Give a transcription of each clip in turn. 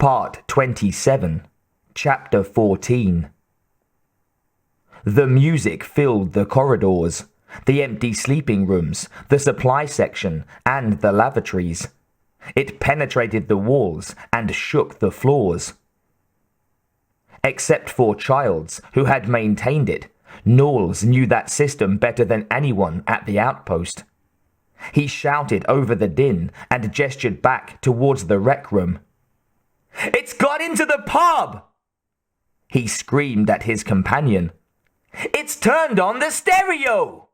Part 27, Chapter 14. The music filled the corridors, the empty sleeping rooms, the supply section, and the lavatories. It penetrated the walls and shook the floors. Except for Childs, who had maintained it, Knowles knew that system better than anyone at the outpost. He shouted over the din and gestured back towards the rec room. "It's got into the pub!" He screamed at his companion. "It's turned on the stereo!"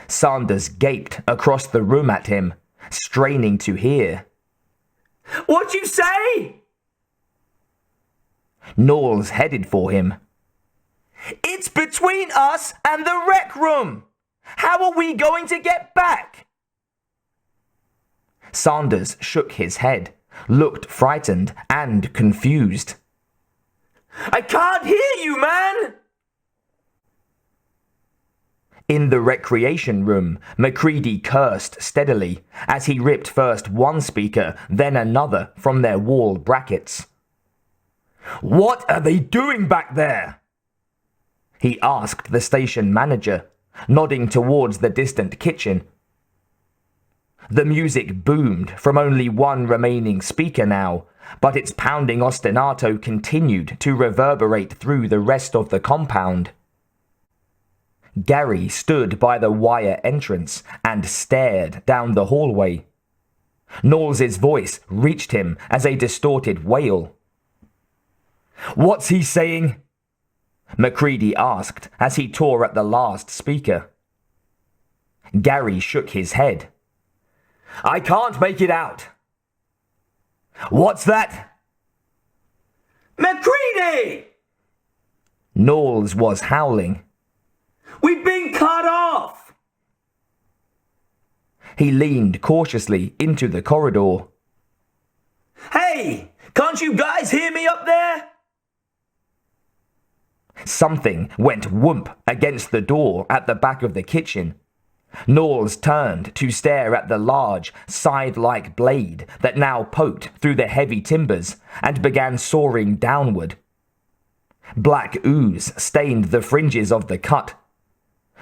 Sanders gaped across the room at him, straining to hear. "What'd you say?" Knowles headed for him. "It's between us and the rec room! How are we going to get back?" Sanders shook his head, looked frightened and confused. "I can't hear you, man!" In the recreation room, MacReady cursed steadily as he ripped first one speaker, then another from their wall brackets. "What are they doing back there?" he asked the station manager, nodding towards the distant kitchen. The music boomed from only one remaining speaker now, but its pounding ostinato continued to reverberate through the rest of the compound. Gary stood by the wire entrance and stared down the hallway. Knowles' voice reached him as a distorted wail. "What's he saying?" MacReady asked as he tore at the last speaker. Gary shook his head. "I can't make it out." "What's that?" "MacReady!" Knowles was howling. "We've been cut off!" He leaned cautiously into the corridor. "Hey, can't you guys hear me up there?" Something went whoomp against the door at the back of the kitchen. Knowles turned to stare at the large, scythe-like blade that now poked through the heavy timbers and began soaring downward. Black ooze stained the fringes of the cut.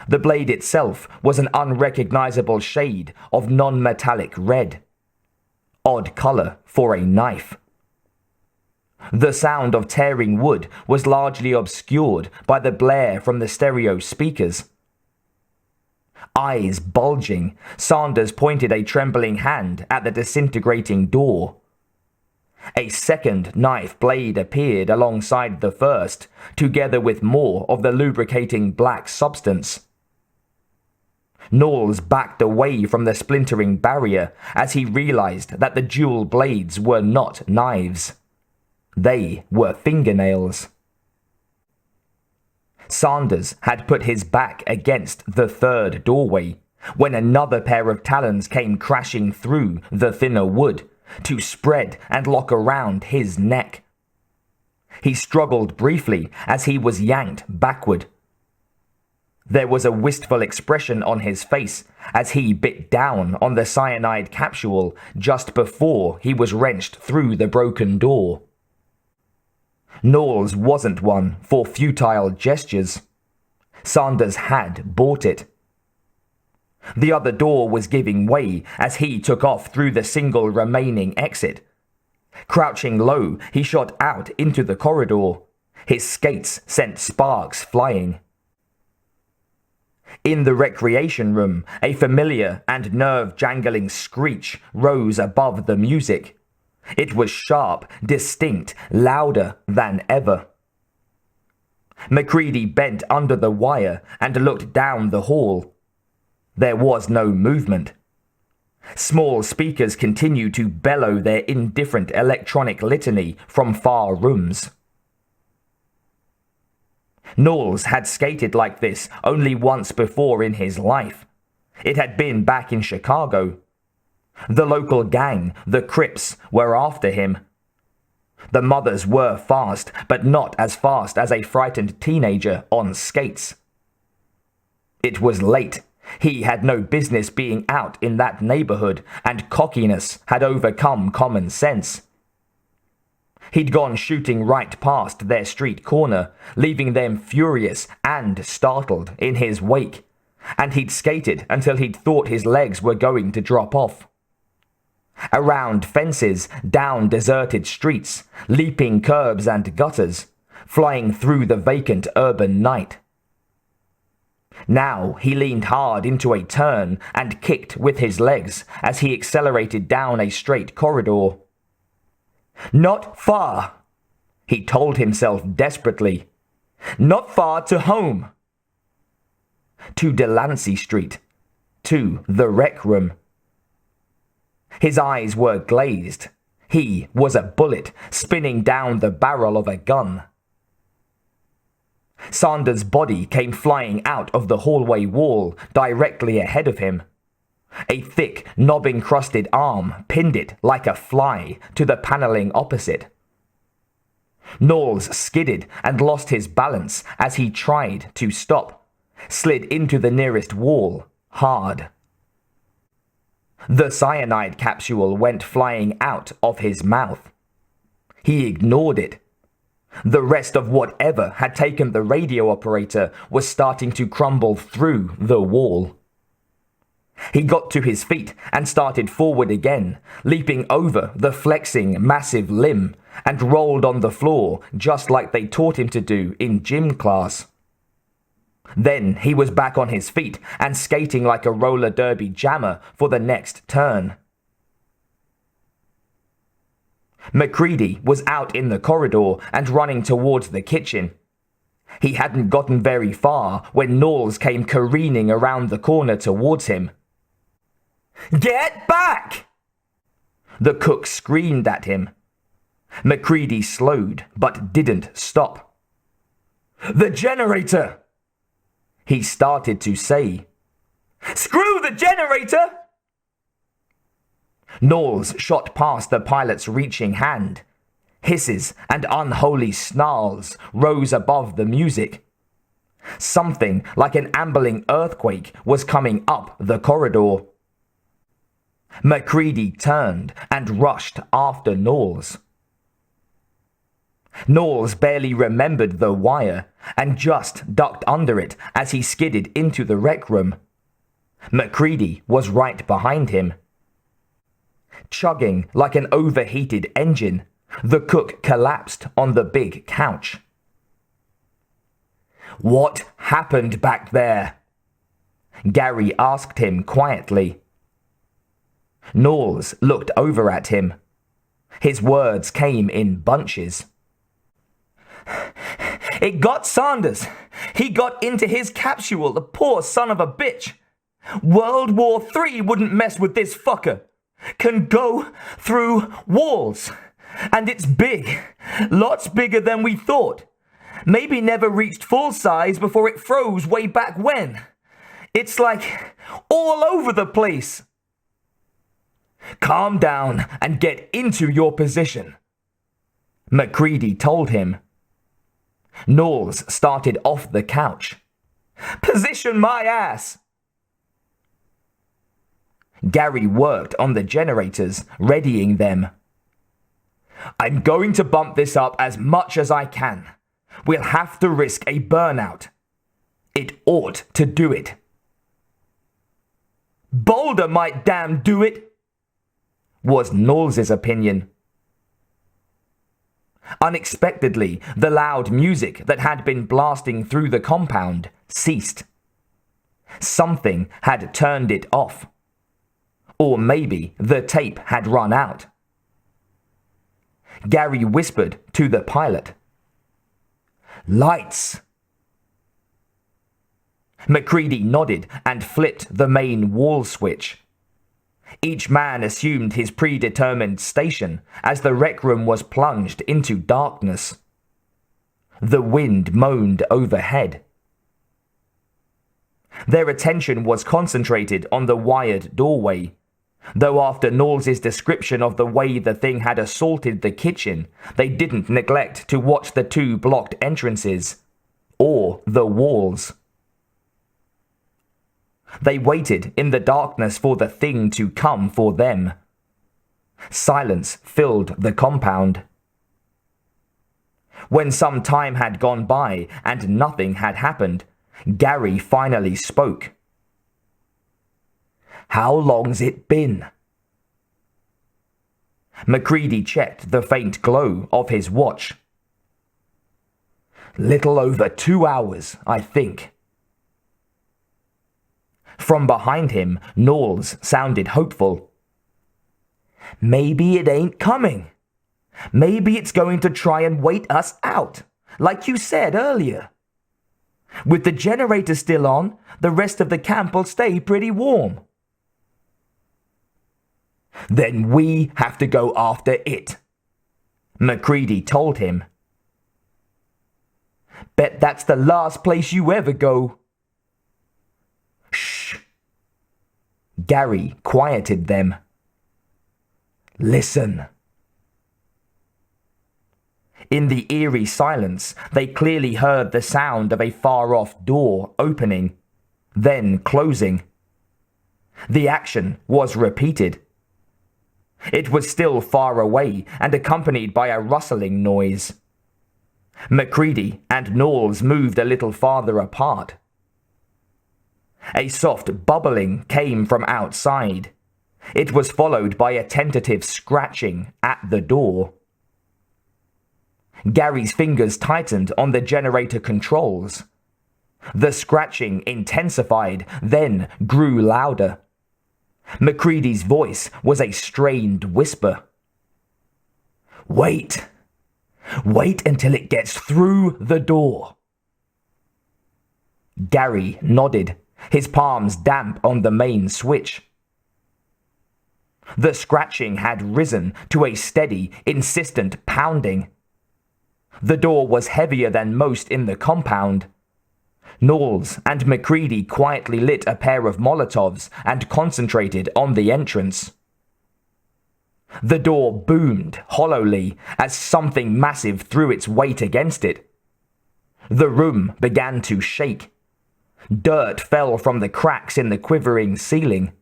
The blade itself was an unrecognizable shade of non-metallic red. Odd color for a knife. The sound of tearing wood was largely obscured by the blare from the stereo speakers. Eyes bulging, Sanders pointed a trembling hand at the disintegrating door. A second knife blade appeared alongside the first, together with more of the lubricating black substance. Knowles backed away from the splintering barrier as he realized that the dual blades were not knives. They were fingernails. Sanders had put his back against the third doorway when another pair of talons came crashing through the thinner wood to spread and lock around his neck. He struggled briefly as he was yanked backward. There was a wistful expression on his face as he bit down on the cyanide capsule just before he was wrenched through the broken door. Knowles wasn't one for futile gestures. Sanders had bought it. The other door was giving way as he took off through the single remaining exit. Crouching low, he shot out into the corridor. His skates sent sparks flying. In the recreation room, a familiar and nerve-jangling screech rose above the music. It was sharp, distinct, louder than ever. MacReady bent under the wire and looked down the hall. There was no movement. Small speakers continued to bellow their indifferent electronic litany from far rooms. Knowles had skated like this only once before in his life. It had been back in Chicago. The local gang, the Crips, were after him. The mothers were fast, but not as fast as a frightened teenager on skates. It was late. He had no business being out in that neighborhood, and cockiness had overcome common sense. He'd gone shooting right past their street corner, leaving them furious and startled in his wake, and he'd skated until he'd thought his legs were going to drop off. Around fences, down deserted streets, leaping curbs and gutters, flying through the vacant urban night. Now he leaned hard into a turn and kicked with his legs as he accelerated down a straight corridor. Not far, he told himself desperately. Not far to home. To Delancey Street. To the rec room. His eyes were glazed. He was a bullet spinning down the barrel of a gun. Sanders' body came flying out of the hallway wall directly ahead of him. A thick, knob-encrusted arm pinned it like a fly to the paneling opposite. Knowles skidded and lost his balance as he tried to stop, slid into the nearest wall, hard. The cyanide capsule went flying out of his mouth. He ignored it. The rest of whatever had taken the radio operator was starting to crumble through the wall. He got to his feet and started forward again, leaping over the flexing massive limb, and rolled on the floor just like they taught him to do in gym class. Then he was back on his feet and skating like a roller derby jammer for the next turn. MacReady was out in the corridor and running towards the kitchen. He hadn't gotten very far when Knowles came careening around the corner towards him. "Get back!" the cook screamed at him. MacReady slowed but didn't stop. "The generator!" he started to say. "Screw the generator!" Knowles shot past the pilot's reaching hand. Hisses and unholy snarls rose above the music. Something like an ambling earthquake was coming up the corridor. MacReady turned and rushed after Knowles. Knowles barely remembered the wire and just ducked under it as he skidded into the rec room. MacReady was right behind him. Chugging like an overheated engine, the cook collapsed on the big couch. "What happened back there?" Gary asked him quietly. Knowles looked over at him. His words came in bunches. "It got Sanders. He got into his capsule, the poor son of a bitch. World War III wouldn't mess with this fucker. Can go through walls. And it's big. Lots bigger than we thought. Maybe never reached full size before it froze way back when. It's like all over the place." "Calm down and get into your position," MacReady told him. Knowles started off the couch. "Position my ass!" Gary worked on the generators, readying them. "I'm going to bump this up as much as I can. We'll have to risk a burnout. It ought to do it." "Boulder might damn do it," was Knowles' opinion. Unexpectedly, the loud music that had been blasting through the compound ceased. Something had turned it off. Or maybe the tape had run out. Gary whispered to the pilot. "Lights!" MacReady nodded and flipped the main wall switch. Each man assumed his predetermined station as the rec room was plunged into darkness. The wind moaned overhead. Their attention was concentrated on the wired doorway, though after Knowles' description of the way the thing had assaulted the kitchen, they didn't neglect to watch the two blocked entrances, or the walls. They waited in the darkness for the thing to come for them. Silence filled the compound. When some time had gone by and nothing had happened, Gary finally spoke. "How long's it been?" Macready checked the faint glow of his watch. "Little over 2 hours, I think." From behind him, Knowles sounded hopeful. "Maybe it ain't coming. Maybe it's going to try and wait us out, like you said earlier. With the generator still on, the rest of the camp will stay pretty warm." "Then we have to go after it," Macready told him. "Bet that's the last place you ever go." "Shh." Gary quieted them. "Listen." In the eerie silence, they clearly heard the sound of a far-off door opening, then closing. The action was repeated. It was still far away and accompanied by a rustling noise. Macready and Knowles moved a little farther apart. A soft bubbling came from outside. It was followed by a tentative scratching at the door. Gary's fingers tightened on the generator controls. The scratching intensified, then grew louder. Macready's voice was a strained whisper. "Wait. Wait until it gets through the door." Gary nodded, his palms damp on the main switch. The scratching had risen to a steady, insistent pounding. The door was heavier than most in the compound. Knowles and Macready quietly lit a pair of Molotovs and concentrated on the entrance. The door boomed hollowly as something massive threw its weight against it. The room began to shake. Dirt fell from the cracks in the quivering ceiling.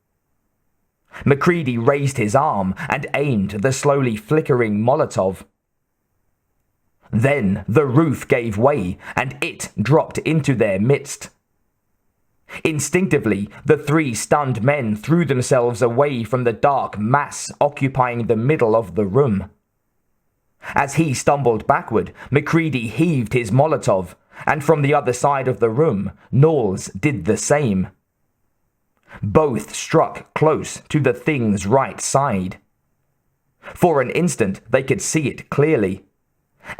Macready raised his arm and aimed the slowly flickering Molotov. Then the roof gave way and it dropped into their midst. Instinctively, the three stunned men threw themselves away from the dark mass occupying the middle of the room. As he stumbled backward, Macready heaved his Molotov, and from the other side of the room, Knowles did the same. Both struck close to the thing's right side. For an instant, they could see it clearly.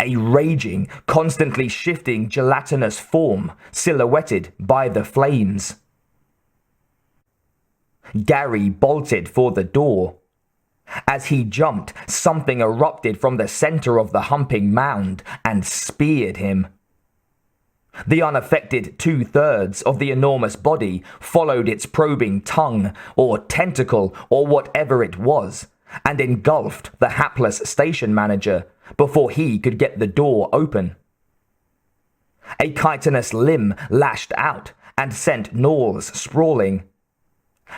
A raging, constantly shifting gelatinous form silhouetted by the flames. Gary bolted for the door. As he jumped, something erupted from the center of the humping mound and speared him. The unaffected 2/3 of the enormous body followed its probing tongue or tentacle or whatever it was and engulfed the hapless station manager before he could get the door open. A chitinous limb lashed out and sent Knowles sprawling.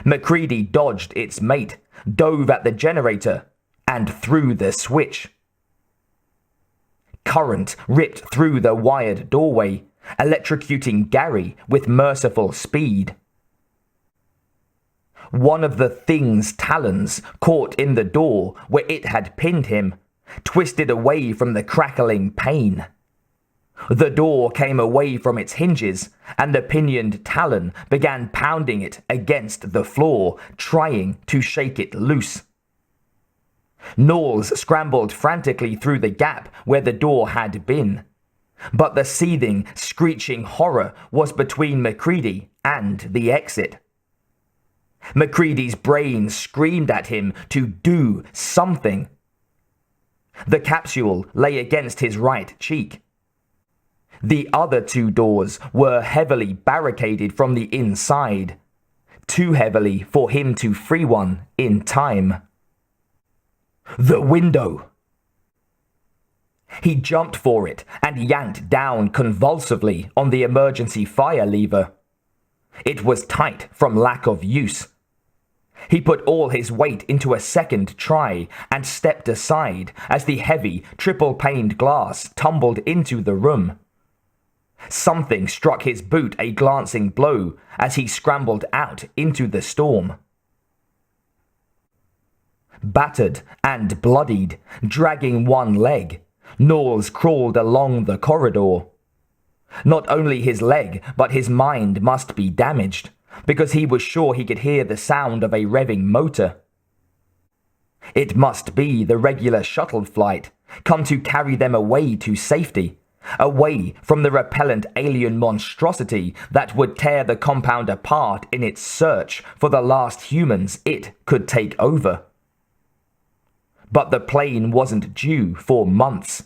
Macready dodged its mate, dove at the generator, and threw the switch. Current ripped through the wired doorway, electrocuting Gary with merciful speed. One of the thing's talons caught in the door where it had pinned him, twisted away from the crackling pain. The door came away from its hinges, and the pinioned talon began pounding it against the floor, trying to shake it loose. Knowles scrambled frantically through the gap where the door had been, but the seething, screeching horror was between Macready and the exit. Macready's brain screamed at him to do something. The capsule lay against his right cheek. The other two doors were heavily barricaded from the inside, too heavily for him to free one in time. The window! He jumped for it and yanked down convulsively on the emergency fire lever. It was tight from lack of use. He put all his weight into a second try and stepped aside as the heavy, triple-paned glass tumbled into the room. Something struck his boot a glancing blow as he scrambled out into the storm. Battered and bloodied, dragging one leg, Knowles crawled along the corridor. Not only his leg, but his mind must be damaged, because he was sure he could hear the sound of a revving motor. It must be the regular shuttle flight, come to carry them away to safety, away from the repellent alien monstrosity that would tear the compound apart in its search for the last humans it could take over. But the plane wasn't due for months.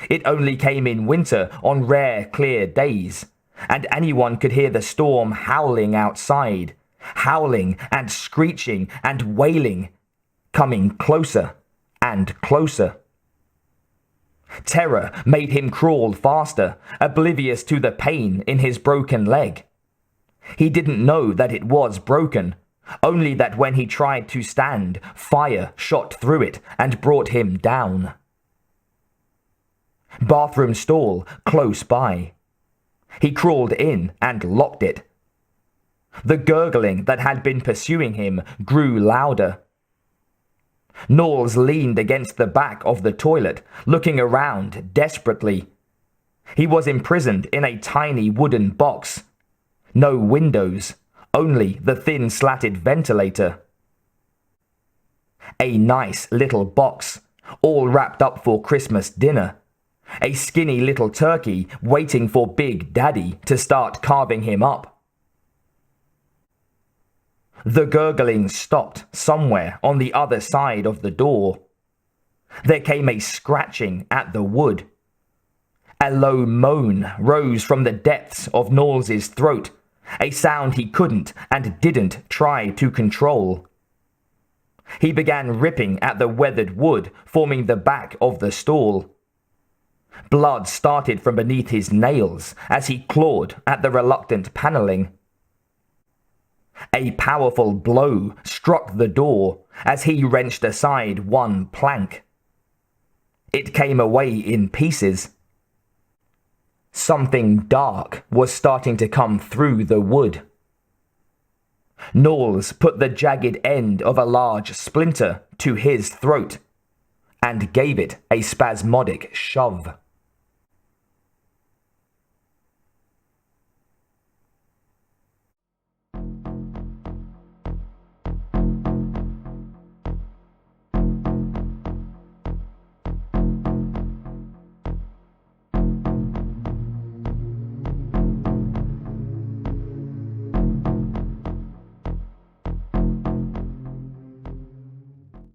It only came in winter on rare, clear days, and anyone could hear the storm howling outside, howling and screeching and wailing, coming closer and closer. Terror made him crawl faster, oblivious to the pain in his broken leg. He didn't know that it was broken, only that when he tried to stand, fire shot through it and brought him down. Bathroom stall close by. He crawled in and locked it. The gurgling that had been pursuing him grew louder. Knowles leaned against the back of the toilet, looking around desperately. He was imprisoned in a tiny wooden box. No windows, only the thin slatted ventilator. A nice little box, all wrapped up for Christmas dinner. A skinny little turkey waiting for Big Daddy to start carving him up. The gurgling stopped somewhere on the other side of the door. There came a scratching at the wood. A low moan rose from the depths of Knowles's throat, a sound he couldn't and didn't try to control. He began ripping at the weathered wood forming the back of the stall. Blood started from beneath his nails as he clawed at the reluctant paneling. A powerful blow struck the door as he wrenched aside one plank. It came away in pieces. Something dark was starting to come through the wood. Knowles put the jagged end of a large splinter to his throat and gave it a spasmodic shove.